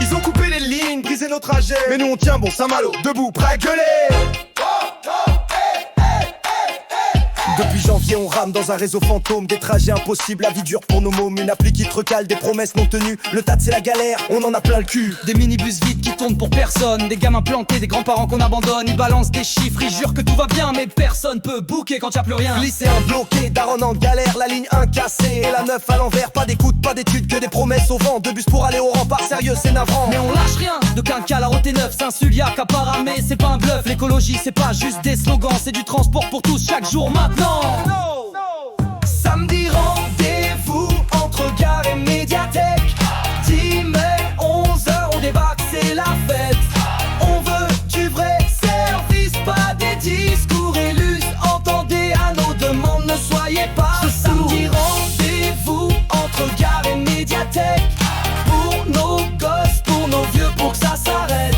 Ils ont coupé les lignes, brisé nos trajets, mais nous on tient bon Saint-Malo, debout, prêt à gueuler. Depuis janvier on rame dans un réseau fantôme, des trajets impossibles, la vie dure pour nos mômes. Une appli qui te recale, des promesses non tenues. Le tas c'est la galère, on en a plein le cul. Des minibus vides qui tournent pour personne, des gamins plantés, des grands-parents qu'on abandonne. Ils balancent des chiffres, ils jurent que tout va bien, mais personne peut booker quand y'a plus rien. Lycéen bloqué, daron en galère, la ligne 1 cassée et la 9 à l'envers. Pas d'écoute, pas d'études, que des promesses au vent. Deux bus pour aller au rempart, sérieux c'est navrant. Mais on lâche rien, de Quincal à Roté-Neuf, Saint-Suliac à Paramé, c'est pas un bluff. L'écologie c'est pas juste des slogans, c'est du transport pour tous chaque jour maintenant. Samedi rendez-vous entre gare et médiathèque. 10 mai 11h on débarque, c'est la fête. On veut du vrai service, pas des discours élus. Entendez à nos demandes, ne soyez pas sourds. Samedi rendez-vous entre gare et médiathèque. Pour nos gosses, pour nos vieux, pour que ça s'arrête.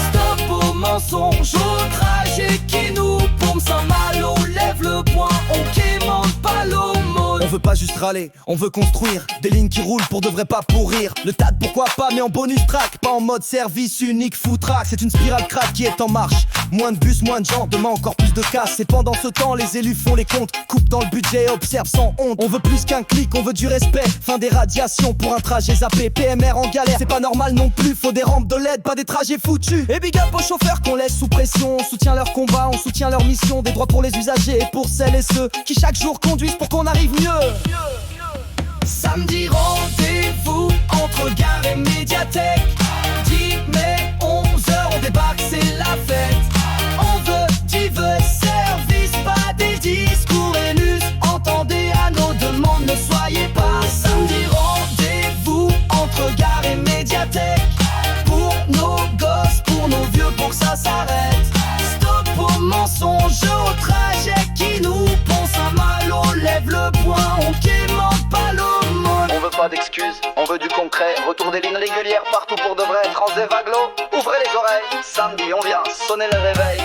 Stop aux mensonges, au trajet qui nous paume. Saint-Malo, lève le poing, on quémande pas l'eau. On veut pas juste râler, on veut construire des lignes qui roulent pour de vrai, pas pourrir. Le tas de pourquoi pas, mais en bonus track, pas en mode service unique footrack. C'est une spirale crack qui est en marche. Moins de bus, moins de gens, demain encore plus de casse. Et pendant ce temps, les élus font les comptes, coupent dans le budget, observent sans honte. On veut plus qu'un clic, on veut du respect. Fin des radiations pour un trajet zappé. PMR en galère, c'est pas normal non plus. Faut des rampes de LED, pas des trajets foutus. Et big up aux chauffeurs qu'on laisse sous pression. On soutient leur combat, on soutient leur mission. Des droits pour les usagers et pour celles et ceux qui chaque jour conduisent pour qu'on arrive mieux. Samedi rendez-vous entre gare et médiathèque. 10 mai 11h on débarque, c'est la fête. On veut du vrai service, pas des discours élus. Entendez à nos demandes, ne soyez pas. Samedi rendez-vous entre gare et médiathèque. Pour nos gosses, pour nos vieux, pour que ça s'arrête. Stop aux mensonges, au trajet qui nous pond. Saint-Malo, lève le poing, on quémande pas l'aumône. On veut pas d'excuses, on veut du concret. Retour des lignes régulières partout pour de vrai. Trans et Vaglo, ouvrez les oreilles. Samedi on vient sonner le réveil.